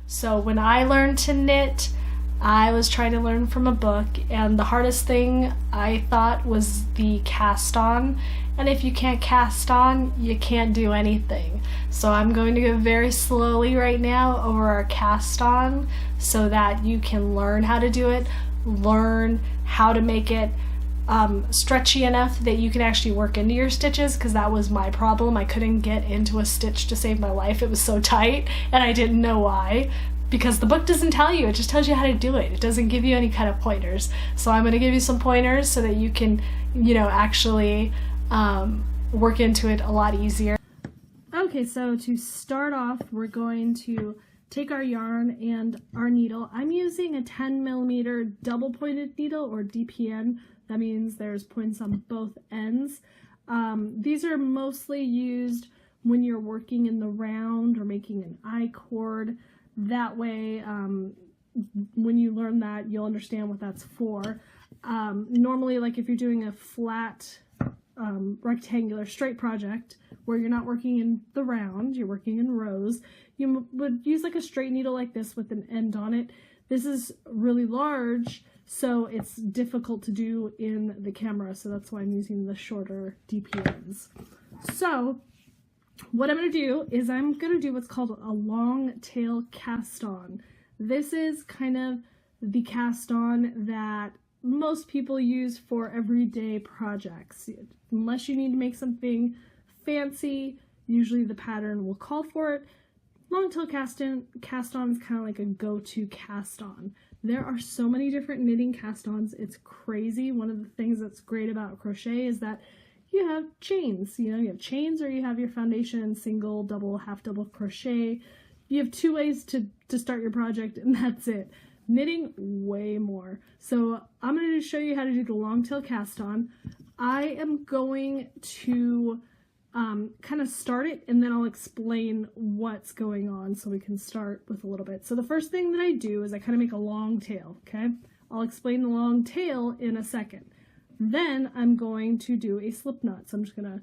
So when I learned to knit, I was trying to learn from a book, and the hardest thing I thought was the cast on. And if you can't cast on, you can't do anything. So I'm going to go very slowly right now over our cast on so that you can learn how to do it, learn how to make it stretchy enough that you can actually work into your stitches, because that was my problem. I couldn't get into a stitch to save my life. It was so tight and I didn't know why, because the book doesn't tell you, it just tells you how to do it. It doesn't give you any kind of pointers. So I'm going to give you some pointers so that you can, actually work into it a lot easier. Okay, so to start off, we're going to take our yarn and our needle. I'm using a 10mm double pointed needle, or DPN. That means there's points on both ends. These are mostly used when you're working in the round or making an I-cord. That way, when you learn that, you'll understand what that's for. Normally, like if you're doing a flat, rectangular straight project where you're not working in the round, you're working in rows, you would use like a straight needle like this with an end on it. This is really large, so it's difficult to do in the camera, so that's why I'm using the shorter DPNs. So what I'm going to do is I'm going to do what's called a Longtail Cast on. This is kind of the cast on that most people use for everyday projects. Unless you need to make something fancy, usually the pattern will call for it. Longtail cast on is kind of like a go-to cast on. There are so many different knitting cast-ons, it's crazy. One of the things that's great about crochet is that you have chains. You have chains, or you have your foundation, single, double, half double crochet. You have two ways to start your project, and that's it. Knitting, way more. So I'm going to show you how to do the Longtail cast on. I am going to kind of start it, and then I'll explain what's going on so we can start with a little bit. So the first thing that I do is I kind of make a long tail, okay? I'll explain the long tail in a second. Then I'm going to do a slip knot. So I'm just going to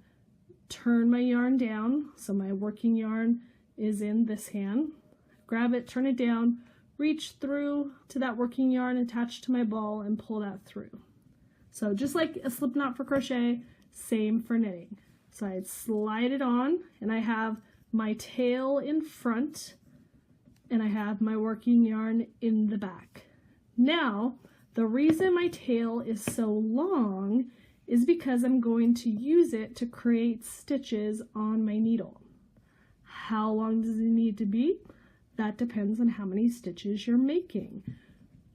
turn my yarn down. So my working yarn is in this hand. Grab it, turn it down, reach through to that working yarn attached to my ball and pull that through. So just like a slip knot for crochet, same for knitting. So I slide it on, and I have my tail in front, and I have my working yarn in the back. Now, the reason my tail is so long is because I'm going to use it to create stitches on my needle. How long does it need to be? That depends on how many stitches you're making.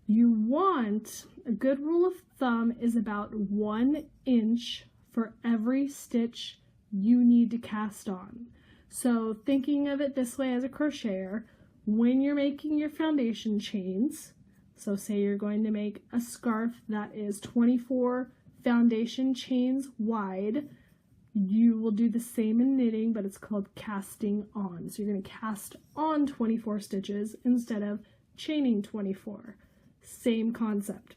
You want, a good rule of thumb is about 1 inch for every stitch you need to cast on. So thinking of it this way as a crocheter, when you're making your foundation chains, so say you're going to make a scarf that is 24 foundation chains wide, you will do the same in knitting, but it's called casting on. So you're going to cast on 24 stitches instead of chaining 24. Same concept.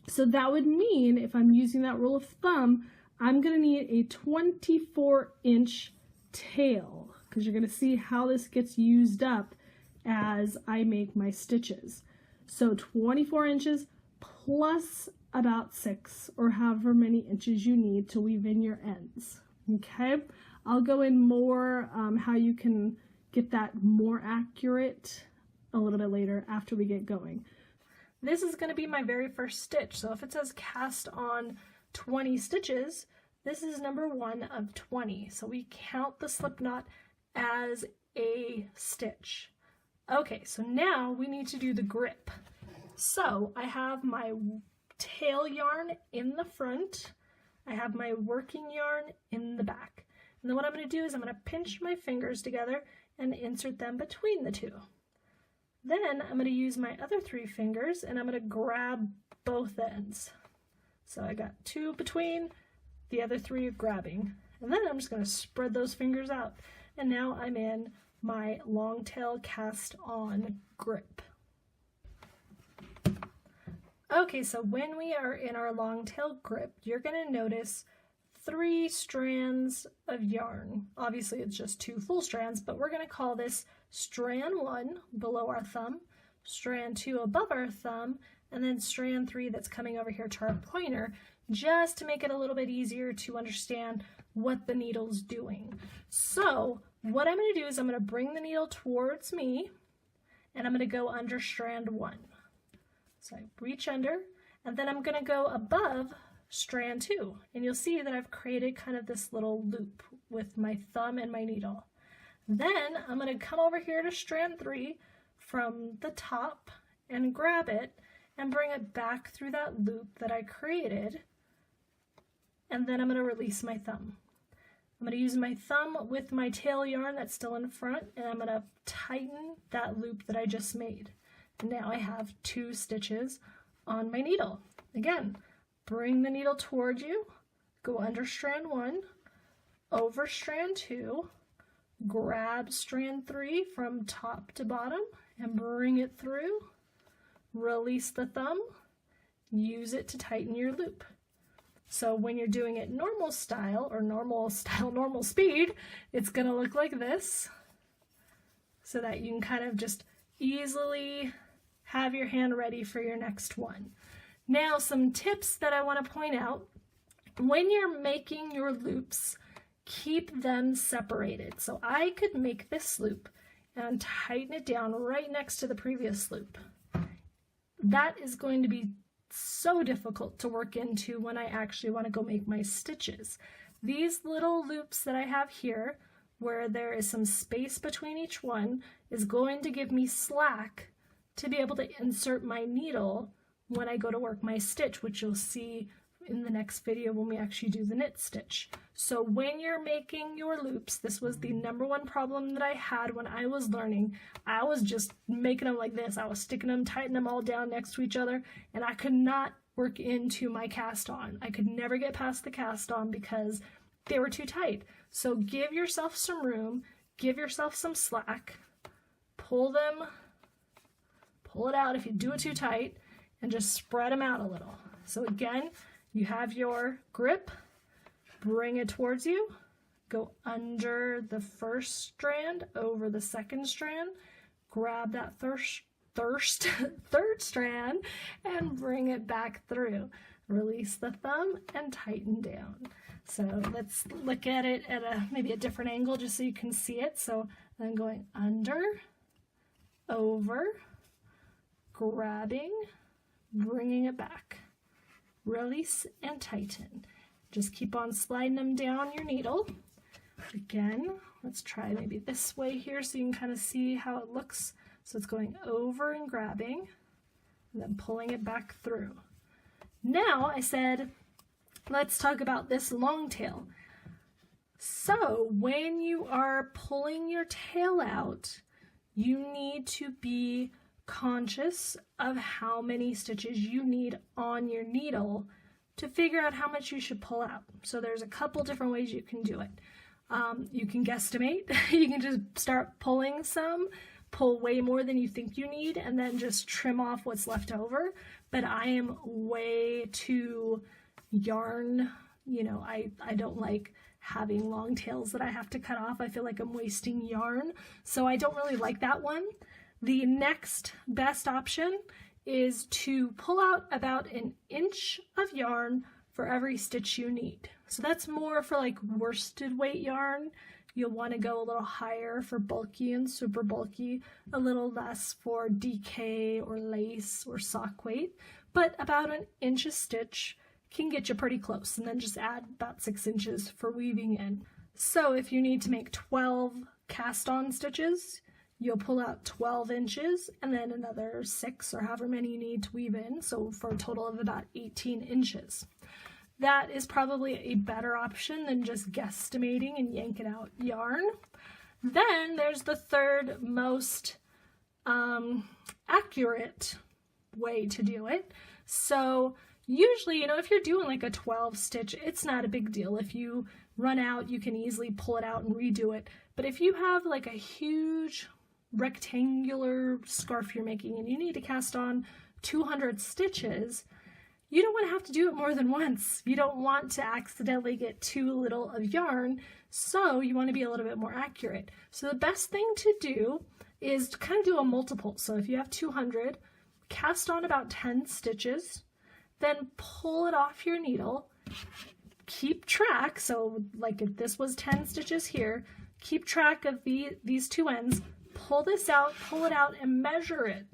So that would mean, if I'm using that rule of thumb, I'm going to need a 24-inch tail, because you're going to see how this gets used up as I make my stitches. So 24 inches plus about 6, or however many inches you need to weave in your ends. Okay, I'll go in more how you can get that more accurate a little bit later after we get going. This is going to be my very first stitch, so if it says cast on 20 stitches, this is number 1 of 20. So we count the slip knot as a stitch. Okay, so now we need to do the grip. So I have my tail yarn in the front, I have my working yarn in the back. And then what I'm going to do is I'm going to pinch my fingers together and insert them between the two. Then I'm going to use my other 3 fingers and I'm going to grab both ends. So I got 2 between, the other 3 are grabbing. And then I'm just going to spread those fingers out. And now I'm in my Longtail Cast on grip. Okay, so when we are in our Longtail grip, you're going to notice 3 strands of yarn. Obviously it's just 2 full strands, but we're going to call this strand 1 below our thumb, strand 2 above our thumb, and then strand 3 that's coming over here to our pointer, just to make it a little bit easier to understand what the needle's doing. So what I'm going to do is I'm going to bring the needle towards me, and I'm going to go under strand 1. So I reach under, and then I'm going to go above strand 2, and you'll see that I've created kind of this little loop with my thumb and my needle. Then I'm going to come over here to strand 3 from the top and grab it and bring it back through that loop that I created, and then I'm going to release my thumb. I'm going to use my thumb with my tail yarn that's still in front, and I'm going to tighten that loop that I just made. Now I have 2 stitches on my needle. Again, bring the needle towards you, go under strand 1, over strand 2, grab strand 3 from top to bottom and bring it through, release the thumb, use it to tighten your loop. So when you're doing it normal speed, it's going to look like this, so that you can kind of just easily have your hand ready for your next one. Now, some tips that I want to point out: when you're making your loops, keep them separated. So I could make this loop and tighten it down right next to the previous loop. That is going to be so difficult to work into when I actually want to go make my stitches. These little loops that I have here, where there is some space between each one, is going to give me slack to be able to insert my needle when I go to work my stitch, which you'll see in the next video when we actually do the knit stitch. So when you're making your loops, this was the #1 problem that I had when I was learning. I was just making them like this. I was sticking them, tightening them all down next to each other, and I could not work into my cast on. I could never get past the cast on because they were too tight. So give yourself some room, give yourself some slack, pull it out if you do it too tight, and just spread them out a little. So again, you have your grip, bring it towards you, go under the first strand, over the second strand, grab that third strand, and bring it back through. Release the thumb and tighten down. So let's look at it at maybe a different angle just so you can see it. So I'm going under, over, grabbing, bringing it back. Release and tighten. Just keep on sliding them down your needle. Again, let's try maybe this way here so you can kind of see how it looks. So it's going over and grabbing, and then pulling it back through. Now I said, let's talk about this long tail. So when you are pulling your tail out, you need to be conscious of how many stitches you need on your needle to figure out how much you should pull out. So there's a couple different ways you can do it. You can guesstimate. You can just start pulling some, pull way more than you think you need, and then just trim off what's left over. But I am way too yarn, I don't like having long tails that I have to cut off. I feel like I'm wasting yarn, so I don't really like that one. The next best option is to pull out about 1 inch of yarn for every stitch you need. So that's more for like worsted weight yarn. You'll want to go a little higher for bulky and super bulky, a little less for DK or lace or sock weight, but about 1 inch a stitch can get you pretty close, and then just add about 6 inches for weaving in. So if you need to make 12 cast on stitches, you'll pull out 12 inches and then another 6 or however many you need to weave in, so for a total of about 18 inches. That is probably a better option than just guesstimating and yanking out yarn. Then there's the third most accurate way to do it. So usually, if you're doing like a 12 stitch, it's not a big deal. If you run out, you can easily pull it out and redo it. But if you have like a huge rectangular scarf you're making and you need to cast on 200 stitches, you don't want to have to do it more than once. You don't want to accidentally get too little of yarn, so you want to be a little bit more accurate. So the best thing to do is to kind of do a multiple. So if you have 200, cast on about 10 stitches, then pull it off your needle, keep track. So like if this was 10 stitches here, keep track of these two ends, pull this out, pull it out, and measure it.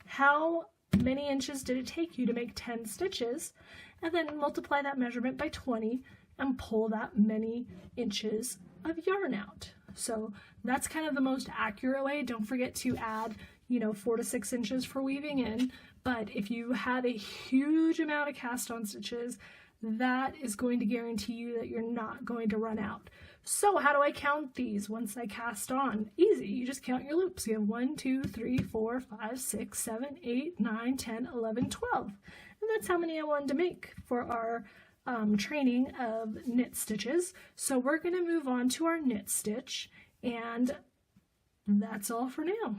How many inches did it take you to make 10 stitches? And then multiply that measurement by 20 and pull that many inches of yarn out. So that's kind of the most accurate way. Don't forget to add, 4 to 6 inches for weaving in. But if you had a huge amount of cast on stitches, that is going to guarantee you that you're not going to run out. So how do I count these once I cast on? Easy, you just count your loops. You have 1, 2, 3, 4, 5, 6, 7, 8, 9, 10, 11, 12. And that's how many I wanted to make for our training of knit stitches. So we're going to move on to our knit stitch, and that's all for now.